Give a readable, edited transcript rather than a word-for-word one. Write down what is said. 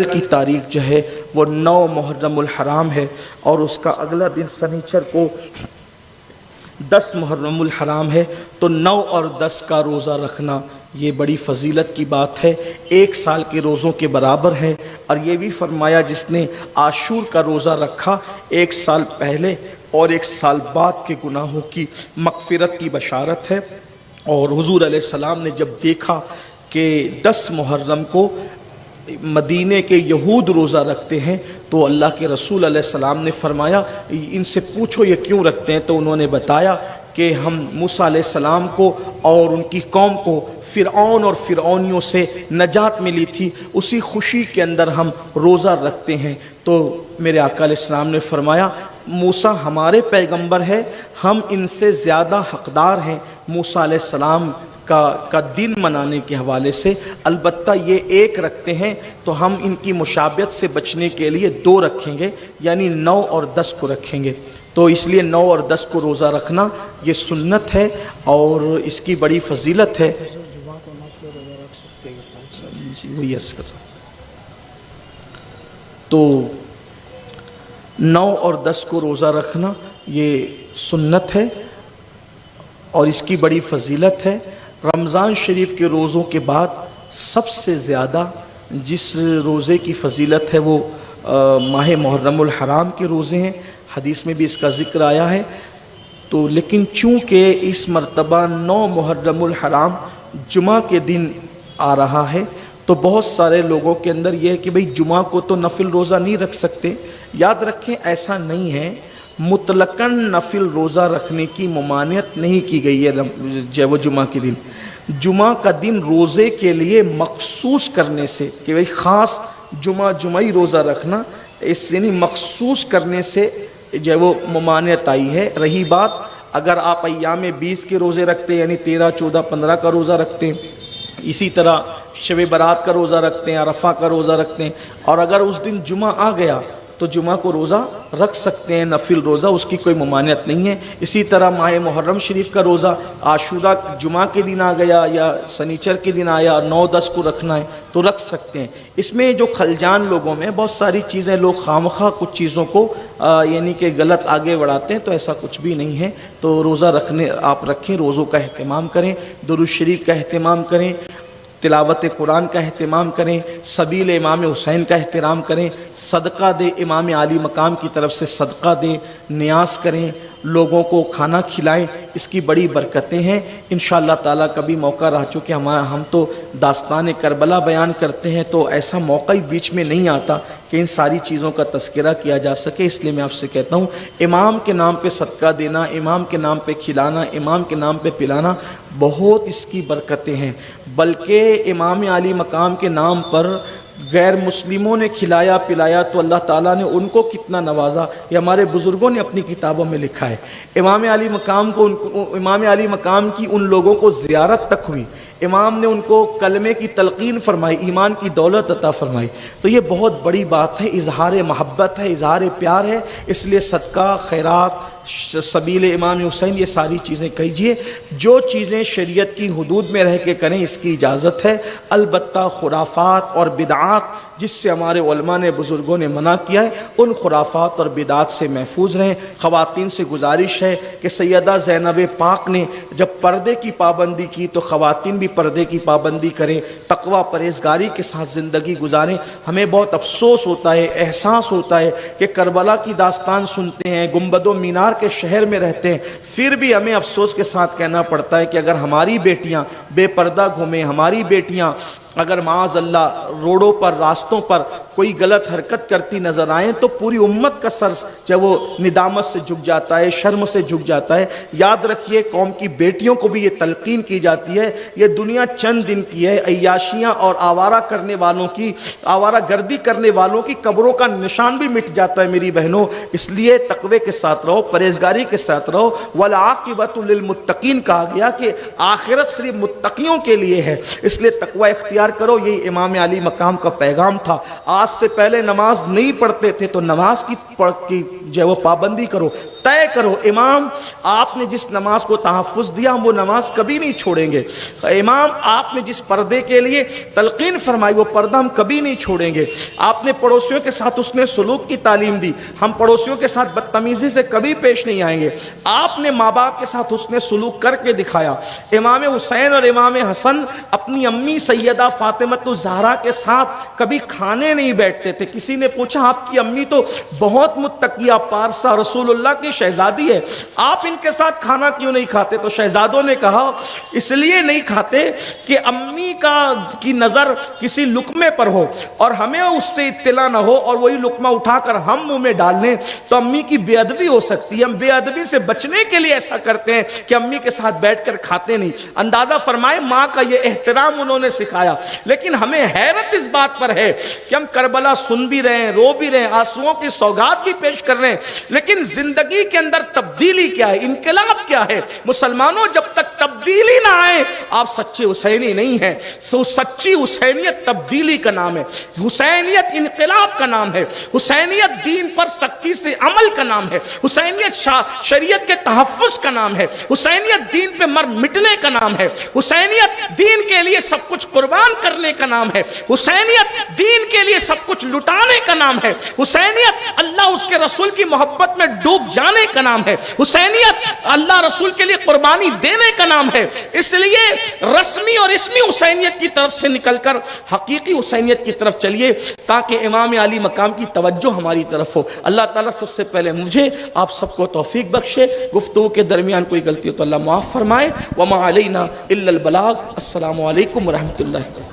کی تاریخ جو ہے وہ 9 محرم الحرام ہے، اور اس کا اگلا دن سنیچر کو 10 محرم الحرام ہے۔ تو 9 اور 10 کا روزہ رکھنا یہ بڑی فضیلت کی بات ہے، 1 سال کے روزوں کے برابر ہے۔ اور یہ بھی فرمایا جس نے عاشور کا روزہ رکھا 1 سال پہلے اور 1 سال بعد کے گناہوں کی مغفرت کی بشارت ہے۔ اور حضور علیہ السلام نے جب دیکھا کہ 10 محرم کو مدینے کے یہود روزہ رکھتے ہیں تو اللہ کے رسول علیہ السلام نے فرمایا ان سے پوچھو یہ کیوں رکھتے ہیں، تو انہوں نے بتایا کہ ہم موسیٰ علیہ السلام کو اور ان کی قوم کو فرعون اور فرعونیوں سے نجات ملی تھی، اسی خوشی کے اندر ہم روزہ رکھتے ہیں۔ تو میرے آقا علیہ السلام نے فرمایا موسیٰ ہمارے پیغمبر ہے، ہم ان سے زیادہ حقدار ہیں موسیٰ علیہ السلام کا دن منانے کے حوالے سے، البتہ یہ 1 رکھتے ہیں تو ہم ان کی مشابہت سے بچنے کے لیے 2 رکھیں گے، یعنی 9 اور 10 کو رکھیں گے۔ تو اس لیے 9 اور 10 کو روزہ رکھنا یہ سنت ہے اور اس کی بڑی فضیلت ہے۔ وہی عرض کر سکتا تو 9 اور 10 کو روزہ رکھنا یہ سنت ہے اور اس کی بڑی فضیلت ہے۔ رمضان شریف کے روزوں کے بعد سب سے زیادہ جس روزے کی فضیلت ہے وہ ماہ محرم الحرام کے روزے ہیں، حدیث میں بھی اس کا ذکر آیا ہے۔ تو لیکن چونکہ اس مرتبہ 9 محرم الحرام جمعہ کے دن آ رہا ہے تو بہت سارے لوگوں کے اندر یہ ہے کہ بھئی جمعہ کو تو نفل روزہ نہیں رکھ سکتے۔ یاد رکھیں ایسا نہیں ہے، مطلقاً نفل روزہ رکھنے کی ممانعت نہیں کی گئی ہے وہ جمعہ کے دن۔ جمعہ کا دن روزے کے لیے مخصوص کرنے سے کہ بھئی خاص جمعہی روزہ رکھنا، اس یعنی مخصوص کرنے سے جو وہ ممانعت آئی ہے۔ رہی بات اگر آپ ایام 20 کے روزے رکھتے ہیں، یعنی 13، 14، 15 کا روزہ رکھتے ہیں، اسی طرح شب برات کا روزہ رکھتے ہیں، عرفہ کا روزہ رکھتے ہیں، اور اگر اس دن جمعہ آ گیا تو جمعہ کو روزہ رکھ سکتے ہیں، نفل روزہ، اس کی کوئی ممانعت نہیں ہے۔ اسی طرح ماہ محرم شریف کا روزہ عاشورہ جمعہ کے دن آ گیا یا سنیچر کے دن آیا، 9، 10 کو رکھنا ہے تو رکھ سکتے ہیں۔ اس میں جو خلجان لوگوں میں بہت ساری چیزیں لوگ خامخواہ کچھ چیزوں کو یعنی کہ غلط آگے بڑھاتے ہیں، تو ایسا کچھ بھی نہیں ہے۔ تو روزہ رکھنے آپ رکھیں، روزوں کا اہتمام کریں، درود شریف کا اہتمام کریں، تلاوت قرآن کا اہتمام کریں، سبیل امام حسین کا احترام کریں، صدقہ دیں، امام عالی مقام کی طرف سے صدقہ دیں، نیاز کریں، لوگوں کو کھانا کھلائیں، اس کی بڑی برکتیں ہیں۔ انشاءاللہ تعالیٰ کبھی موقع رہ چکے ہم تو داستان کربلا بیان کرتے ہیں تو ایسا موقع ہی بیچ میں نہیں آتا کہ ان ساری چیزوں کا تذکرہ کیا جا سکے، اس لیے میں آپ سے کہتا ہوں امام کے نام پہ صدقہ دینا، امام کے نام پہ کھلانا، امام کے نام پہ پلانا، بہت اس کی برکتیں ہیں۔ بلکہ امام عالی مقام کے نام پر غیر مسلموں نے کھلایا پلایا تو اللہ تعالیٰ نے ان کو کتنا نوازا، یہ ہمارے بزرگوں نے اپنی کتابوں میں لکھا ہے۔ امام عالی مقام کی ان لوگوں کو زیارت تک ہوئی، امام نے ان کو کلمے کی تلقین فرمائی، ایمان کی دولت عطا فرمائی، تو یہ بہت بڑی بات ہے، اظہار محبت ہے، اظہار پیار ہے۔ اس لیے صدقہ، خیرات، سبیل امام حسین، یہ ساری چیزیں کیجیے۔ جو چیزیں شریعت کی حدود میں رہ کے کریں اس کی اجازت ہے، البتہ خرافات اور بدعات جس سے ہمارے علماء نے بزرگوں نے منع کیا ہے، ان خرافات اور بدعات سے محفوظ رہیں۔ خواتین سے گزارش ہے کہ سیدہ زینب پاک نے جب پردے کی پابندی کی تو خواتین بھی پردے کی پابندی کریں، تقوی پرہیزگاری کے ساتھ زندگی گزاریں۔ ہمیں بہت افسوس ہوتا ہے، احساس ہوتا ہے کہ کربلا کی داستان سنتے ہیں، گنبد و مینار کے شہر میں رہتے ہیں، پھر بھی ہمیں افسوس کے ساتھ کہنا پڑتا ہے کہ اگر ہماری بیٹیاں بے پردہ گھومیں، ہماری بیٹیاں اگر معاذ اللہ روڈوں پر، راستوں پر کوئی غلط حرکت کرتی نظر آئیں تو پوری امت کا سر جب وہ ندامت سے جھک جاتا ہے، شرم سے جھک جاتا ہے۔ یاد رکھیے قوم کی بیٹیوں کو بھی یہ تلقین کی جاتی ہے، یہ دنیا چند دن کی ہے، عیاشیاں اور آوارہ کرنے والوں کی، آوارہ گردی کرنے والوں کی قبروں کا نشان بھی مٹ جاتا ہے میری بہنوں۔ اس لیے تقوی کے ساتھ رہو، پرہیزگاری کے ساتھ رہو۔ والعاقبۃ للمتقین کہا گیا کہ آخرت صرف متقیوں کے لیے ہے، اس لیے تقوی اختیار کرو۔ یہی امام علی مقام کا پیغام تھا۔ آج سے پہلے نماز نہیں پڑھتے تھے تو نماز کی جو وہ پابندی کرو، طے کرو امام آپ نے جس نماز کو تحفظ دیا ہم وہ نماز کبھی نہیں چھوڑیں گے، امام آپ نے جس پردے کے لیے تلقین فرمائی وہ پردہ ہم کبھی نہیں چھوڑیں گے، آپ نے پڑوسیوں کے ساتھ حسن سلوک کی تعلیم دی ہم پڑوسیوں کے ساتھ بدتمیزی سے کبھی پیش نہیں آئیں گے، آپ نے ماں باپ کے ساتھ حسن سلوک کر کے دکھایا۔ امام حسین اور امام حسن اپنی امی سیدہ فاطمۃ الزہرا کے ساتھ کبھی کھانے نہیں بیٹھتے تھے، کسی نے پوچھا آپ کی امی تو بہت متقیہ پارسا رسول اللہ کی شہزادی ہے، آپ ان کے ساتھ کھانا کیوں نہیں کھاتے؟ تو شہزادوں نے کہا اس لیے نہیں کھاتے کہ امی کی نظر کسی لقمے پر ہو اور ہمیں اس سے اطلاع نہ ہو اور وہی لقمہ اٹھا کر ہم منہ میں ڈال لیں تو امی کی بے ادبی ہو سکتی ہے، ہم بے ادبی سے بچنے کے لیے ایسا کرتے ہیں کہ امی کے ساتھ بیٹھ کر کھاتے نہیں۔ اندازہ فرمائے ماں کا یہ احترام انہوں نے سکھایا، لیکن ہمیں حیرت اس بات پر ہے کہ ہم کربلا سن بھی رہے ہیں، رو بھی رہے ہیں، آنسوؤں کی سوگات بھی پیش کر رہے ہیں، لیکن زندگی کے اندر تبدیلی کیا ہے، انقلاب کیا ہے؟ مسلمانوں جب تک تبدیلی نہ آئے آپ سچے حسینی نہیں ہیں۔ سچی حسینیت تبدیلی کا نام ہے، حسینیت انقلاب کا نام ہے، حسینیت دین پر سختی سے عمل کا نام ہے، حسینیت شریعت کے تحفظ کا نام ہے، حسینیت دین پہ مر مٹنے کا نام ہے، حسینیت دین کے لیے سب کچھ قربان کرنے کا نام ہے، حسینیت دین کے لیے سب کچھ لٹانے کا نام ہے، حسینیت اللہ اس کے رسول کی محبت میں ڈوب جانے کا نام ہے، حسینیت اللہ رسول کے لیے قربانی دینے کا نام ہے۔ اس لیے رسمی اور اسمی حسینیت کی طرف سے نکل کر حقیقی حسینیت کی طرف چلیے تاکہ امام علی مقام کی توجہ ہماری طرف ہو۔ اللہ تعالیٰ سب سے پہلے مجھے آپ سب کو توفیق بخشے، گفتگو کے درمیان کوئی غلطی ہو تو اللہ معاف فرمائے۔ وما علینا الا البلاغ۔ السلام علیکم ورحمۃ اللہ۔